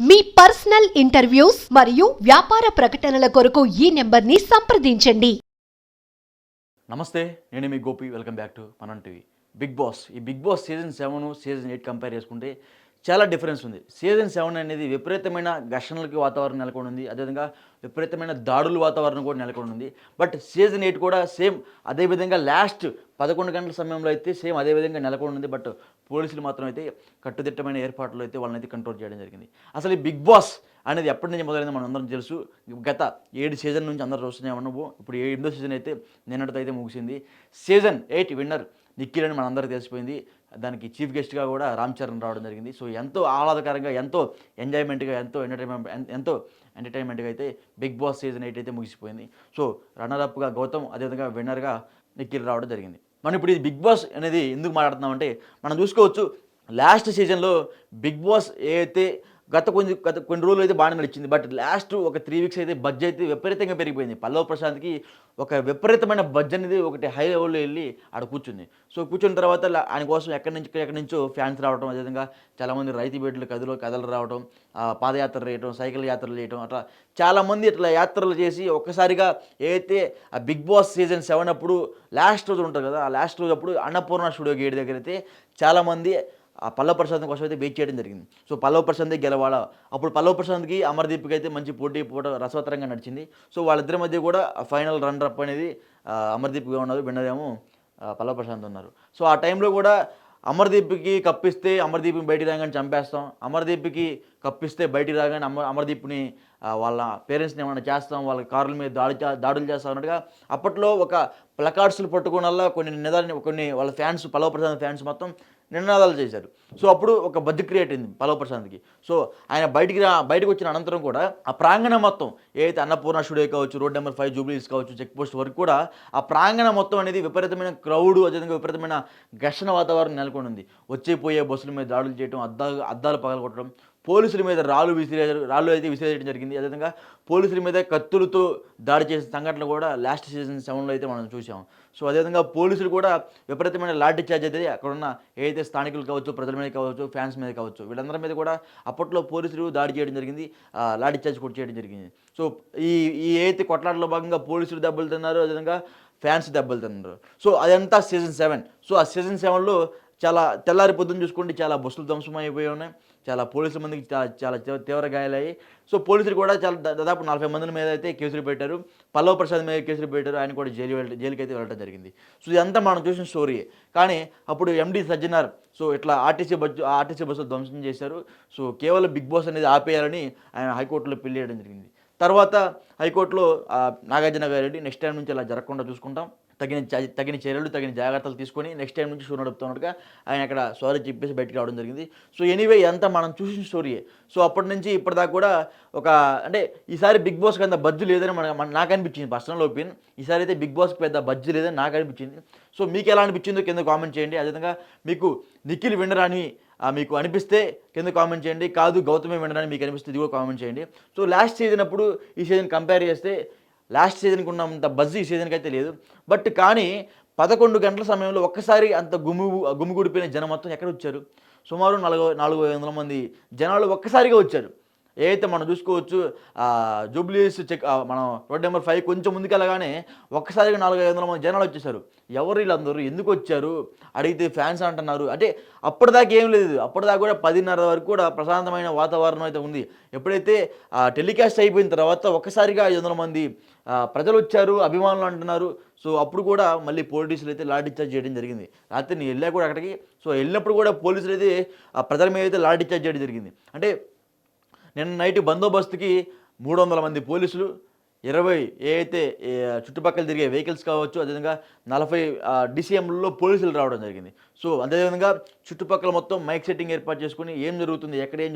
మీ personal interviews మరియు వ్యాపార ప్రకటనల కొరకు ఈ నెంబర్ని సంప్రదించండి. నమస్తే, నేను మీ Gopi. Welcome back to Manam TV. Big boss ఈ big boss season 7 season 8 compare చేసుకుంటే చాలా డిఫరెన్స్ ఉంది. సీజన్ 7 అనేది విపరీతమైన ఘర్షణలకి వాతావరణం నెలకొని ఉంది. అదేవిధంగా విపరీతమైన దాడుల వాతావరణం కూడా నెలకొని ఉంది. బట్ సీజన్ 8 కూడా సేమ్ అదేవిధంగా లాస్ట్ 11 గంటల సమయంలో అయితే సేమ్ అదేవిధంగా నెలకొని ఉంది. బట్ పోలీసులు మాత్రం అయితే కట్టుదిట్టమైన ఏర్పాట్లు అయితే వాళ్ళని అయితే కంట్రోల్ చేయడం జరిగింది. అసలు ఈ బిగ్ బాస్ అనేది ఎప్పటి నుంచి మొదలైందో మనం అందరం తెలుసు. గత 7 సీజన్ నుంచి అందరూ చూస్తూనే ఉన్నాము. ఇప్పుడు 8వ సీజన్ అయితే నిన్నటితో అయితే ముగిసింది. సీజన్ 8 విన్నర్ నిఖిల్ అని మనందరికీ తెలిసిపోయింది. దానికి చీఫ్ గెస్ట్గా కూడా రామ్ చరణ్ రావడం జరిగింది. సో ఎంతో ఆహ్లాదకరంగా, ఎంతో ఎంజాయ్మెంట్గా, ఎంతో ఎంటర్టైన్మెంట్గా అయితే బిగ్ బాస్ సీజన్ 8 అయితే ముగిసిపోయింది. సో రన్నరప్గా గౌతమ్, అదేవిధంగా విన్నర్గా నిఖిల్ రావడం జరిగింది. మనం ఇప్పుడు ఇది బిగ్ బాస్ అనేది ఎందుకు మాట్లాడుతున్నామంటే, మనం చూసుకోవచ్చు లాస్ట్ సీజన్లో బిగ్ బాస్ ఏదైతే గత కొన్ని రోజులు అయితే బాగానే నడిచింది. బట్ లాస్ట్ ఒక 3 వీక్స్ అయితే బడ్జ్ అయితే విపరీతంగా పెరిగిపోయింది. పల్లవ్ ప్రశాంత్కి ఒక విపరీతమైన బడ్జ్ అనేది ఒకటి హై లెవెల్లో వెళ్ళి ఆడ కూర్చుంది. సో కూర్చున్న తర్వాత ఆయన కోసం ఎక్కడి నుంచో ఫ్యాన్స్ రావడం, అదేవిధంగా చాలామంది రైతు బిడ్డలు కథలు రావడం, పాదయాత్ర చేయడం, సైకిల్ యాత్రలు చేయడం, అట్లా చాలామంది ఇట్లా యాత్రలు చేసి ఒక్కసారిగా ఏదైతే ఆ బిగ్ బాస్ సీజన్ 7 అప్పుడు లాస్ట్ రోజు ఉంటుంది కదా, ఆ లాస్ట్ రోజు అప్పుడు అన్నపూర్ణ స్టూడియో గేట్ దగ్గర అయితే చాలామంది ఆ పల్లవ్ ప్రశాంత్ కోసం అయితే వెయిట్ చేయడం జరిగింది. సో పల్లవ్ ప్రశాంతే గెలవాలా. అప్పుడు పల్లవ్ ప్రశాంత్కి అమర్దీప్కి అయితే మంచి పోటీ రసవత్తరంగా నడిచింది. సో వాళ్ళిద్దరి మధ్య కూడా ఫైనల్ రన్నర్ అప్ అనేది అమర్దీప్గా ఉన్నారు, విన్నర్ ఏమో పల్లవ్ ప్రశాంత్ ఉన్నారు. సో ఆ టైంలో కూడా అమర్దీప్కి కప్పిస్తే అమర్దీప్ని బయటికి రాగానే చంపేస్తాం, అమర్దీప్కి కప్పిస్తే బయటికి రాగానే అమర్దీప్ని వాళ్ళ పేరెంట్స్ని ఏమైనా చేస్తాం, వాళ్ళ కార్ల మీద దాడులు చేస్తాం అన్నట్టుగా అప్పట్లో ఒక ప్లకార్డ్స్లు పట్టుకోవడం కొన్ని వాళ్ళ ఫ్యాన్స్, పల్లవ్ ప్రశాంత్ ఫ్యాన్స్ మొత్తం నినాదాలు చేశారు. సో అప్పుడు ఒక బడ్జ్ క్రియేట్ అయింది పల్లవ్ ప్రశాంత్కి. సో ఆయన బయటకు వచ్చిన అనంతరం కూడా ఆ ప్రాంగణం మొత్తం ఏదైతే అన్నపూర్ణ స్టూడియో కావచ్చు, రోడ్ నెంబర్ 5 జూబ్లీస్ కావచ్చు, చెక్ పోస్ట్ వరకు కూడా ఆ ప్రాంగణం మొత్తం అనేది విపరీతమైన క్రౌడ్, అదేవిధంగా విపరీతమైన ఘర్షణ వాతావరణం నెలకొని ఉంది. వచ్చే బస్సుల మీద దాడులు చేయడం, అద్దాలు పగలగొట్టడం, పోలీసుల మీద రాళ్ళు అయితే విసిరేయడం జరిగింది. అదేవిధంగా పోలీసుల మీద కత్తులతో దాడి చేసిన సంఘటనలు కూడా లాస్ట్ సీజన్ 7లో అయితే మనం చూసాం. సో అదేవిధంగా పోలీసులు కూడా విపరీతమైన లాఠీ చార్జ్ అయితే అక్కడున్న ఏదైతే స్థానికులు కావచ్చు, ప్రజల మీద కావచ్చు, ఫ్యాన్స్ మీద కావచ్చు, వీళ్ళందరి మీద కూడా అప్పట్లో పోలీసులు దాడి చేయడం జరిగింది, లాఠీ చార్జ్ కూడా చేయడం జరిగింది. సో ఈ ఏదైతే కొట్లాటలో భాగంగా పోలీసులు దెబ్బలు తిన్నారు, అదేవిధంగా ఫ్యాన్స్ దెబ్బలు తిన్నారు. సో అదంతా సీజన్ 7. సో ఆ సీజన్ 7లో చాలా తెల్లారి పొద్దున్న చూసుకుంటే చాలా బస్సులు ధ్వంసం అయిపోయి ఉన్నాయి, చాలా పోలీసుల మందికి చాలా తీవ్ర గాయాలయ్యాయి. సో పోలీసులు కూడా దాదాపు 40 మంది మీద అయితే కేసులు పెట్టారు. పల్లవ్ ప్రసాద్ మీద కేసులు పెట్టారు, ఆయన కూడా జైలుకి అయితే వెళ్ళడం జరిగింది. సో ఇదంతా మనం చూసిన స్టోరీయే. కానీ అప్పుడు ఎండి సజ్జనార్ సో ఇట్లా ఆర్టీసీ బస్సులు ధ్వంసం చేశారు. సో కేవలం బిగ్ బాస్ అనేది ఆపేయాలని ఆయన హైకోర్టులో పెళ్లి చేయడం జరిగింది. తర్వాత హైకోర్టులో నాగార్జున గారు నెక్స్ట్ టైం నుంచి ఇలా జరగకుండా చూసుకుంటాం, తగిన చర్యలు, తగిన జాగ్రత్తలు తీసుకొని నెక్స్ట్ టైం నుంచి షో నడుపుతున్నట్టుగా ఆయన అక్కడ సారీ చెప్పేసి బయటికి రావడం జరిగింది. సో ఎనీవే అంతా మనం చూసిన స్టోరీయే. సో అప్పటి నుంచి ఇప్పటిదాకా కూడా అంటే ఈసారి బిగ్ బాస్కి అంత బజ్జు లేదని నాకు అనిపించింది, పర్సనల్ ఒపీనియన్. ఈసారి అయితే బిగ్ బాస్కి పెద్ద బజ్జు లేదని నాకు అనిపించింది. సో మీకు ఎలా అనిపించిందో కింద కామెంట్ చేయండి. అదేవిధంగా మీకు నిఖిల్ విన్నర్ అని మీకు అనిపిస్తే కింద కామెంట్ చేయండి. కాదు గౌతమే విన్నర్ అని మీకు అనిపిస్తే ఇది కూడా కామెంట్ చేయండి. సో లాస్ట్ సీజన్ అప్పుడు ఈ సీజన్ కంపేర్ చేస్తే లాస్ట్ సీజన్కి ఉన్నంత బజ్ ఈ సీజన్కి అయితే లేదు. బట్ కానీ 11 గంటల సమయంలో ఒక్కసారి అంత గుమిగూడిపోయిన జనం మొత్తం ఎక్కడ వచ్చారు? సుమారు 400 మంది జనాలు ఒక్కసారిగా వచ్చారు. ఏదైతే మనం చూసుకోవచ్చు జూబ్లీస్ మనం రోడ్ నెంబర్ 5 కొంచెం ముందుకెళ్ళగానే ఒక్కసారిగా 400-500 మంది జనాలు వచ్చేసారు. ఎవరు వీళ్ళందరూ, ఎందుకు వచ్చారు అడిగితే ఫ్యాన్స్ అంటున్నారు. అంటే అప్పటిదాకా ఏం లేదు, అప్పటిదాకా కూడా 10:30 వరకు కూడా ప్రశాంతమైన వాతావరణం అయితే ఉంది. ఎప్పుడైతే టెలికాస్ట్ అయిపోయిన తర్వాత ఒక్కసారిగా 500 మంది ప్రజలు వచ్చారు, అభిమానులు అంటున్నారు. సో అప్పుడు కూడా మళ్ళీ పోలీసులు అయితే లాఠీ చార్జ్ చేయడం జరిగింది. రాత్రి నేను వెళ్ళా కూడా అక్కడికి. సో వెళ్ళినప్పుడు కూడా పోలీసులు అయితే ప్రజల మీద అయితే లాఠీ చార్జ్ చేయడం జరిగింది. అంటే నిన్న నైట్ బందోబస్తుకి 300 మంది పోలీసులు, 20 ఏదైతే చుట్టుపక్కల తిరిగే వెహికల్స్ కావచ్చు, అదేవిధంగా 40 DCMలలో పోలీసులు రావడం జరిగింది. సో అదేవిధంగా చుట్టుపక్కల మొత్తం మైక్ సెట్టింగ్ ఏర్పాటు చేసుకుని ఏం జరుగుతుంది, ఎక్కడ ఏం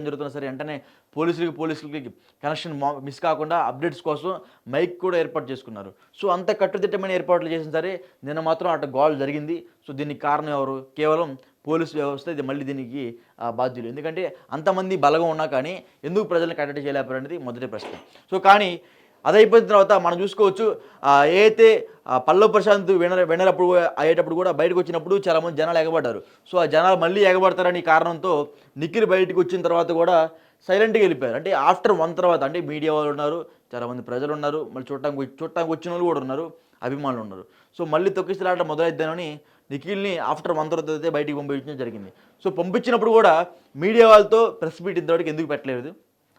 జరుగుతున్నా సరే వెంటనే పోలీసులకి కనెక్షన్ మిస్ కాకుండా అప్డేట్స్ కోసం మైక్ కూడా ఏర్పాటు చేసుకున్నారు. సో అంత కట్టుదిట్టమైన ఏర్పాట్లు చేసిన సరే నిన్న మాత్రం అటు గోల్ జరిగింది. సో దీనికి కారణం ఎవరు? కేవలం పోలీసు వ్యవస్థ. ఇది మళ్ళీ దీనికి బాధ్యులు. ఎందుకంటే అంతమంది బలగం ఉన్నా కానీ ఎందుకు ప్రజలను కట్టడి చేయలేపారు అనేది మొదటి ప్రశ్న. సో కానీ అదైపోయిన తర్వాత మనం చూసుకోవచ్చు ఏదైతే పల్లవ్ ప్రశాంత్ విన్నర్ అప్పుడు అయ్యేటప్పుడు కూడా బయటకు వచ్చినప్పుడు చాలామంది జనాలు ఎగబడ్డారు. సో ఆ జనాలు మళ్ళీ ఎగబడతారని కారణంతో నిఖిల్ బయటకు వచ్చిన తర్వాత కూడా సైలెంట్గా వెళ్ళిపోయారు. అంటే ఆఫ్టర్ 1 తర్వాత అంటే మీడియా వాళ్ళు ఉన్నారు, చాలామంది ప్రజలు ఉన్నారు, మళ్ళీ చూడటానికి వచ్చిన వాళ్ళు కూడా ఉన్నారు, అభిమానులు ఉన్నారు. సో మళ్ళీ తొక్కిసలాట మొదలైద్దామని నిఖిల్ని ఆఫ్టర్ 1 తర్వాత అయితే బయటికి పంపించడం జరిగింది. సో పంపించినప్పుడు కూడా మీడియా వాళ్ళతో ప్రెస్ మీట్ ఇంతవరకు ఎందుకు పెట్టలేదు?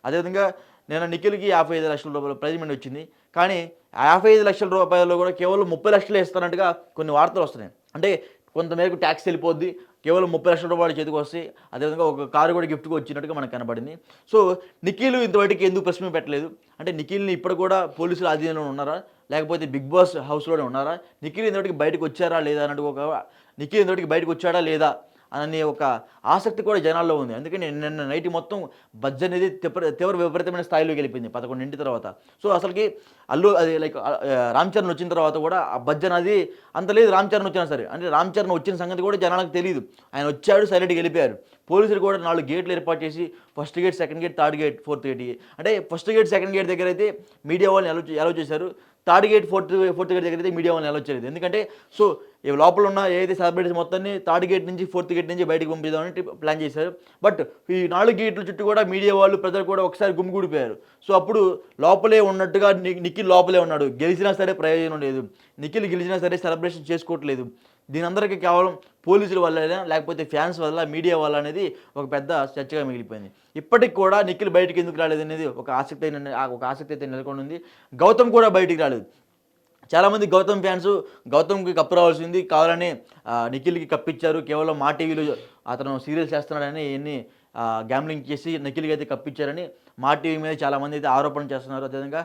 అదేవిధంగా నేను నిఖిల్‌కి 55 లక్షల రూపాయల ప్రైజ్ మనీ వచ్చింది. కానీ ఆ 55 లక్షల రూపాయల్లో కూడా కేవలం 30 లక్షలే ఇస్తానట్టుగా కొన్ని వార్తలు వస్తున్నాయి. అంటే కొంతమేరకు ట్యాక్స్ వెళ్ళిపోద్ది. కేవలం 30 లక్షల రూపాయలు చేతికి వస్తాయి. అదేవిధంగా ఒక కారు కూడా గిఫ్ట్‌గా వచ్చినట్టుగా మనకు కనపడింది. సో నిఖిల్ ఇంతవరకు ఎందుకు ప్రెస్ మీట్ పెట్టలేదు? అంటే నిఖిల్‌ని ఇప్పుడు కూడా పోలీసుల ఆధీనంలో ఉన్నారా? లేకపోతే బిగ్ బాస్ హౌస్‌లోనే ఉన్నారా? నిఖిల్ ఇంతవరకు బయటకు వచ్చారా లేదా అన్నట్టు నిఖిల్ ఇంతవరకు బయటకు వచ్చాడా లేదా అనే ఒక ఆసక్తి కూడా జనాల్లో ఉంది. అందుకని నిన్న నైట్ మొత్తం బజ్ అనేది తీవ్ర విపరీతమైన స్థాయిలోకి వెళ్ళిపోయింది 11 తర్వాత. సో అసలుకి అది లైక్ రామ్ చరణ్ వచ్చిన తర్వాత కూడా ఆ బజ్ అనేది అంత లేదు. రామ్ చరణ్ వచ్చినా సరే, అంటే రామ్ చరణ్ వచ్చిన సంగతి కూడా జనాలకు తెలియదు. ఆయన వచ్చాడు, సైలెంట్‌గా వెళ్ళిపోయారు. పోలీసులు కూడా 4 గేట్లు ఏర్పాటు చేసి first gate, second gate, third gate, fourth gate, అంటే ఫస్ట్ గేట్, సెకండ్ గేట్ దగ్గర అయితే మీడియా వాళ్ళని అలౌ చేశారు. థర్డ్ గేట్, ఫోర్త్ గేట్ దగ్గర అయితే మీడియా వాళ్ళని అలౌ చేయలేదు. ఎందుకంటే సో లోపల ఉన్న ఏదైతే సెలబ్రిటీస్ మొత్తాన్ని థర్డ్ గేట్ నుంచి ఫోర్త్ గేట్ నుంచి బయటకు పంపిద్దామని ప్లాన్ చేశారు. బట్ ఈ 4 గేట్ల చుట్టూ కూడా మీడియా వాళ్ళు, ప్రజలు కూడా ఒకసారి గుమిగూడిపోయారు. సో అప్పుడు లోపలే ఉన్నట్టుగా నిఖిల్ లోపలే ఉన్నాడు. గెలిచినా సరే ప్రయోజనం లేదు. నిఖిల్ గెలిచినా సరే సెలబ్రేషన్ చేసుకోవట్లేదు. దీని అందరికీ కేవలం పోలీసుల వల్లైనా లేకపోతే ఫ్యాన్స్ వల్ల, మీడియా వల్ల అనేది ఒక పెద్ద చర్చగా మిగిలిపోయింది. ఇప్పటికి కూడా నిఖిల్ బయటికి ఎందుకు రాలేదు అనేది ఒక ఆసక్తి అయితే నెలకొని ఉంది. గౌతమ్ కూడా బయటికి రాలేదు. చాలామంది గౌతమ్ ఫ్యాన్స్ గౌతమ్కి కప్పు రావాల్సింది, కావాలని నిఖిల్కి కప్పిచ్చారు. కేవలం మా టీవీలో అతను సీరియల్స్ చేస్తున్నాడని ఇవన్నీ గ్యాంబ్లింగ్ చేసి నిఖిల్కి అయితే కప్పిచ్చారని మా టీవీ మీద చాలామంది అయితే ఆరోపణ చేస్తున్నారు. అదేవిధంగా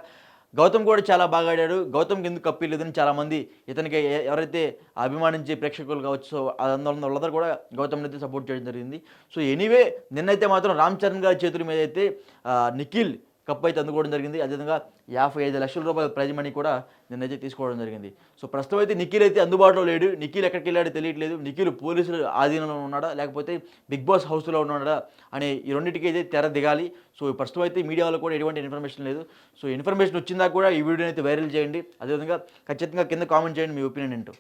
గౌతమ్ కూడా చాలా బాగా ఆడాడు, గౌతమ్కి ఎందుకు కప్పిలేదని చాలామంది ఇతనికి ఎవరైతే అభిమానించే ప్రేక్షకులు కావచ్చు, అందువల్ల వాళ్ళందరూ కూడా గౌతమ్ని అయితే సపోర్ట్ చేయడం జరిగింది. సో ఎనీవే నిన్నైతే మాత్రం రామ్ చరణ్ గారి చేతుల మీద అయితే నిఖిల్ కప్ అయితే అందుకోవడం జరిగింది. అదేవిధంగా 55 లక్షల రూపాయల ప్రైజ్ మనీ కూడా నిన్నైతే తీసుకోవడం జరిగింది. సో ప్రస్తుతం అయితే నిఖిల్ అయితే అందుబాటులో లేడు. నిఖిల్ ఎక్కడికి వెళ్ళాడో తెలియట్లేదు. నిఖిల్ పోలీసుల ఆధీనంలో ఉన్నాడా లేకపోతే బిగ్ బాస్ హౌస్లో ఉన్నాడా అనే ఈ రెండింటికి అయితే తెర దిగాలి. సో ప్రస్తుతం అయితే మీడియా వాళ్ళకు కూడా ఎటువంటి ఇన్ఫర్మేషన్ లేదు. సో ఇన్ఫర్మేషన్ వచ్చిందా కూడా ఈ వీడియోని అయితే వైరల్ చేయండి. అదేవిధంగా ఖచ్చితంగా కింద కామెంట్ చేయండి మీ ఒపీనియన్ ఏంటో.